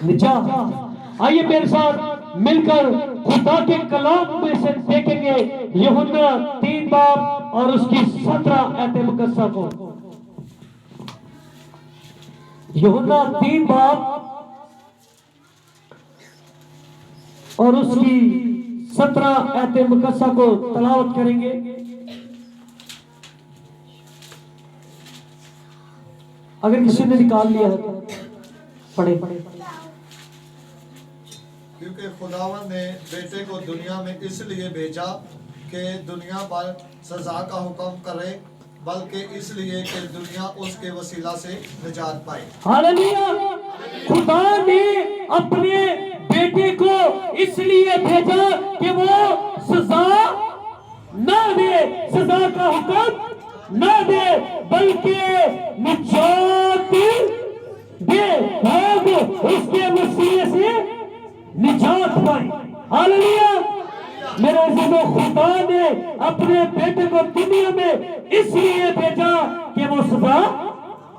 निजात। आइए मेरे साथ मिलकर खुदा के कलाम में से देखेंगे यूहन्ना 3 बाब और उसकी 17 आयत मुकद्दसा को। यूहन्ना 3 बाब और उसकी 17 आयत मुकद्दसा को तलावत करेंगे। अगर किसी ने निकाल लिया है तो पढ़े। क्योंकि खुदावन ने बेटे को दुनिया में इसलिए भेजा कि दुनिया पर सजा का हुक्म करे, बल्कि इसलिए कि दुनिया उसके वसीला से निजात पाए। हालेलुया। खुदा ने अपने बेटे को इसलिए भेजा कि वो सजा न दे, सजा का हुक्म न दे, बल्कि निजात दे, लोग उसके वसीले से निजात पाए। हालेलुया। मेरे अज़ीज़ों, खुदा ने अपने बेटे को दुनिया में इसलिए भेजा कि वो सजा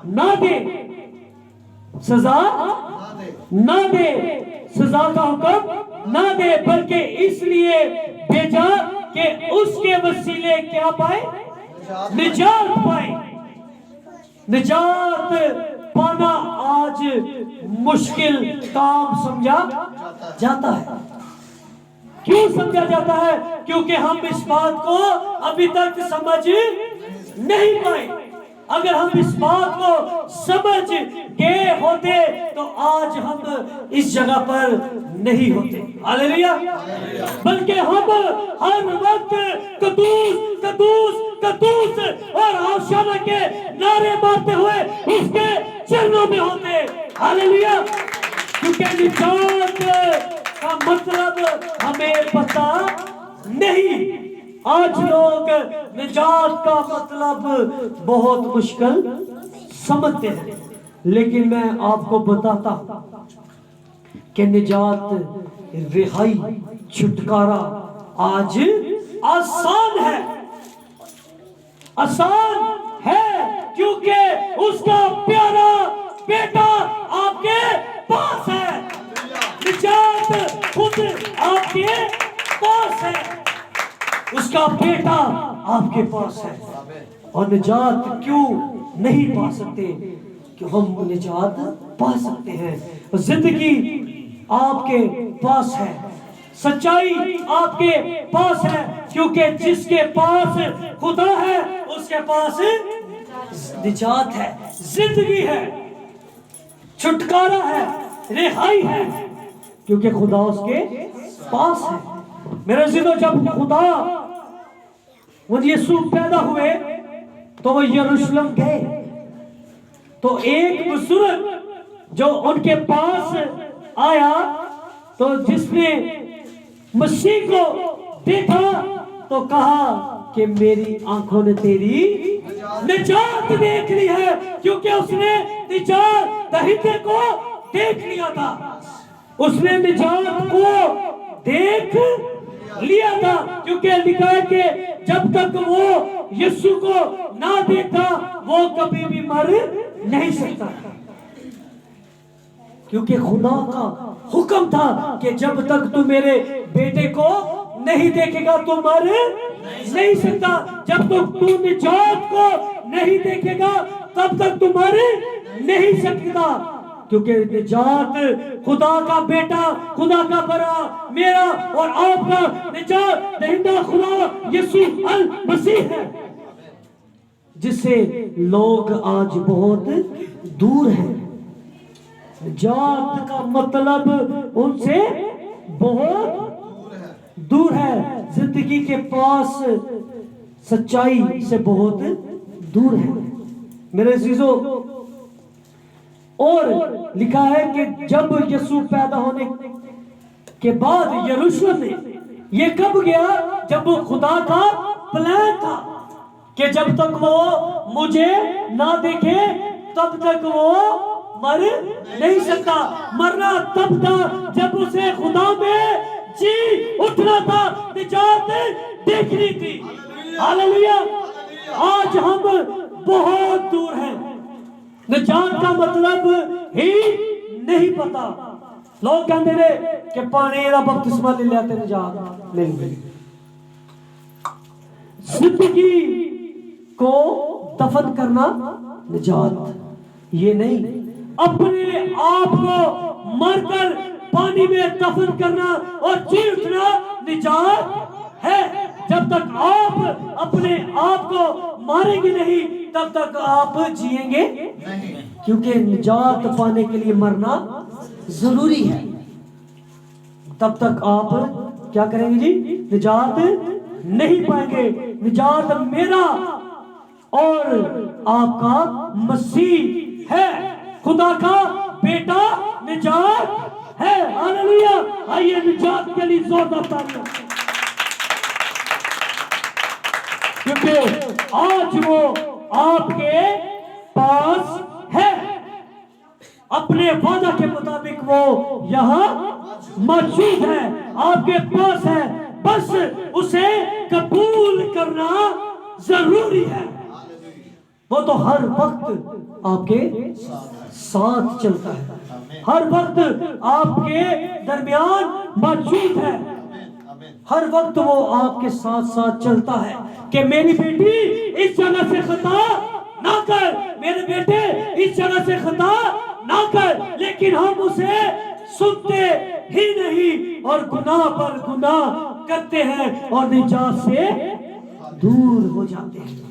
ना दे, सजा ना दे, सजा का हुक्म ना दे, बल्कि इसलिए भेजा कि उसके वसीले क्या पाए, निजात पाए। निजात पाना आज मुश्किल काम समझा जाता है। क्यों समझा जाता है? क्योंकि हम इस बात को अभी तक समझ नहीं पाए। अगर हम इस बात को समझ गए होते तो आज हम इस जगह पर नहीं होते। हालेलुया। बल्कि हम हर वक्त कदूस कदूस कदूस और होशाना के नारे मारते हुए उसके चरणों में होते। हालेलुया। क्योंकि निजात का मतलब हमें पता नहीं। आज लोग निजात का मतलब बहुत मुश्किल समझते हैं, लेकिन मैं आपको बताता हूं कि निजात, रिहाई, छुटकारा आज आसान है, आसान है, क्योंकि उसका प्यारा बेटा आपके पास है। निजात खुद आपके पास है, उसका बेटा आपके पास है। और निजात क्यों नहीं पा सकते? कि हम निजात पा सकते हैं। जिंदगी आपके पास है, सच्चाई आपके पास है, क्योंकि जिसके पास खुदा है उसके पास निजात है, जिंदगी है, छुटकारा है, रिहाई है, क्योंकि खुदा उसके पास है। मेरे अज़ीज़ों, जब खुदा वो यीशु पैदा हुए तो वो यरूशलेम गए, तो एक बुजुर्ग जो उनके पास आया, तो जिसने मसीह को देखा तो कहा कि मेरी आंखों ने तेरी निजात देख ली है, क्योंकि उसने निजात दहिंदे को देख लिया था, उसने निजात को देख लिया था। क्योंकि लिखा है कि जब तक वो यीशु को ना देखता वो कभी भी मर नहीं सकता, क्योंकि खुदा का हुक्म था कि जब तक तू मेरे बेटे को नहीं देखेगा तो मर नहीं सकता, जब तक तू निजात को नहीं देखेगा तब तक तू मर नहीं सकता। क्योंकि निजात खुदा का बेटा, खुदा का बरा, मेरा और आपका निजात दहिंदा खुदा यीशु अल मसीह है, जिससे लोग आज बहुत दूर हैं। निजात का मतलब उनसे बहुत दूर है, जिंदगी के पास, सच्चाई से बहुत दूर है। मेरे अज़ीज़ों, और लिखा है कि जब यीशु पैदा होने के बाद यरूशलेम में, ये कब गया? जब वो खुदा का प्लान था कि जब तक वो मुझे ना देखे तब तक वो मर नहीं सकता। मरना तब था जब उसे खुदा में जी उठना था, निजात देखनी थी। हालेलुया। आज हम बहुत दूर हैं, निजात का मतलब ही नहीं पता। लोग कहते ने कि पानी का बपतिस्मा ले लिया ते निजात मिल गई। जिंदगी को दफन करना निजात ये नहीं, अपने आप को मरकर पानी में दफन करना और जी उठना निजात है। जब तक आप अपने आप को मारेंगे नहीं तब तक आप जिएंगे नहीं। क्योंकि निजात पाने के लिए मरना जरूरी है। तब तक आप क्या करेंगे जी? निजात नहीं पाएंगे। निजात मेरा और आपका मसीह है, खुदा का बेटा निजात है। हालेलुया। आइए निजात के लिए जोरदार तालियां, क्योंकि आज वो आपके पास है। अपने वादा के मुताबिक वो यहाँ मौजूद है, आपके पास है। बस उसे कबूल करना जरूरी है। वो तो हर वक्त आपके साथ चलता है, हर वक्त आपके दरमियान मौजूद है, हर वक्त वो आपके साथ साथ चलता है कि मेरी बेटी इस जगह से खता ना कर, मेरे बेटे इस जगह से खता ना कर। लेकिन हम उसे सुनते ही नहीं और गुनाह पर गुनाह करते हैं और निजात से दूर हो जाते हैं।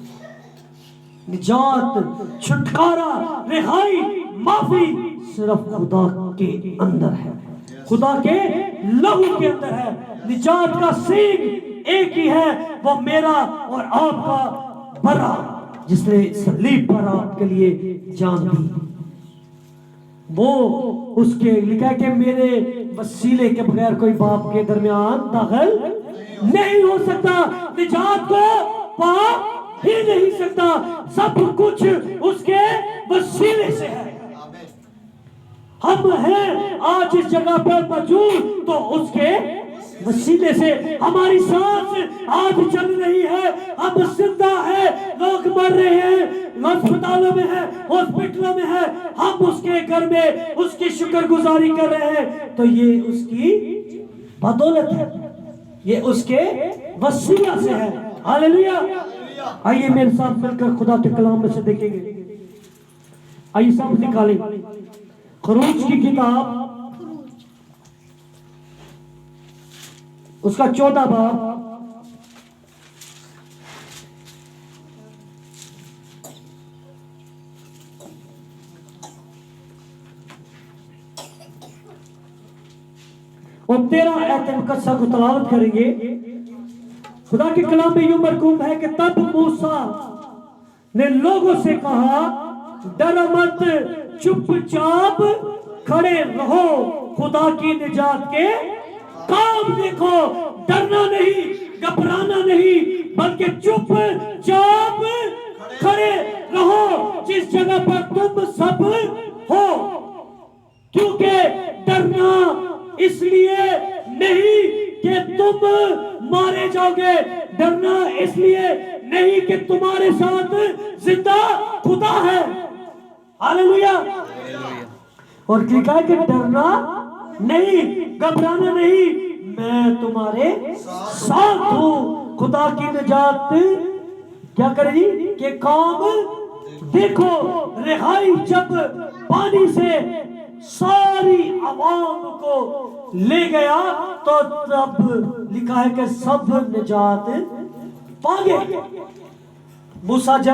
निजात, छुटकारा, रिहाई, माफी सिर्फ खुदा के अंदर है, खुदा के लहू के अंदर है। निजात का सींग एक ही है, वो मेरा और आपका बरा, जिसने सलीब पर आपके लिए जान दी। वो उसके लिखा कि मेरे वसीले के बगैर कोई बाप के दरमियान दाखिल नहीं हो सकता, निजात को पा ही नहीं सकता। सब कुछ उसके वसीले से है। हम हैं आज इस जगह पर मौजूद तो उसके वसीले से। हमारी सांस आज चल रही है, हम जिंदा है, लोग मर रहे हैं, अस्पतालों में है, हॉस्पिटलों में है, हम उसके घर में उसकी शुक्रगुजारी कर रहे हैं। तो ये उसकी बदौलत है, ये उसके वसीला से है। हालेलुया। आइए मेरे साथ मिलकर खुदा के कलाम में से देखेंगे। आइए सब निकालें खरूज की किताब, उसका 14 बाब, और 13 आयत मुकद्दसा को तलावत करेंगे। खुदा के कलाम में यूं मरकूम है कि तब मूसा ने लोगों से कहा, डरो मत, चुपचाप खड़े रहो, खुदा की निजात के काम देखो। डरना नहीं, घबराना नहीं, बल्कि चुपचाप खड़े रहो जिस जगह पर तुम सब हो। क्योंकि डरना इसलिए नहीं कि तुम मारे जाओगे, डरना इसलिए नहीं कि तुम्हारे साथ जिंदा खुदा है। हालेलुया। और लिखा है कि डरना नहीं, घबराना नहीं, मैं तुम्हारे साथ हूं। खुदा की निजात क्या करेगी कि काम देखो। रिहाई जब पानी से सारी आवाम को ले गया तो तब लिखा है कि सब निजात पा गए। मूसा जब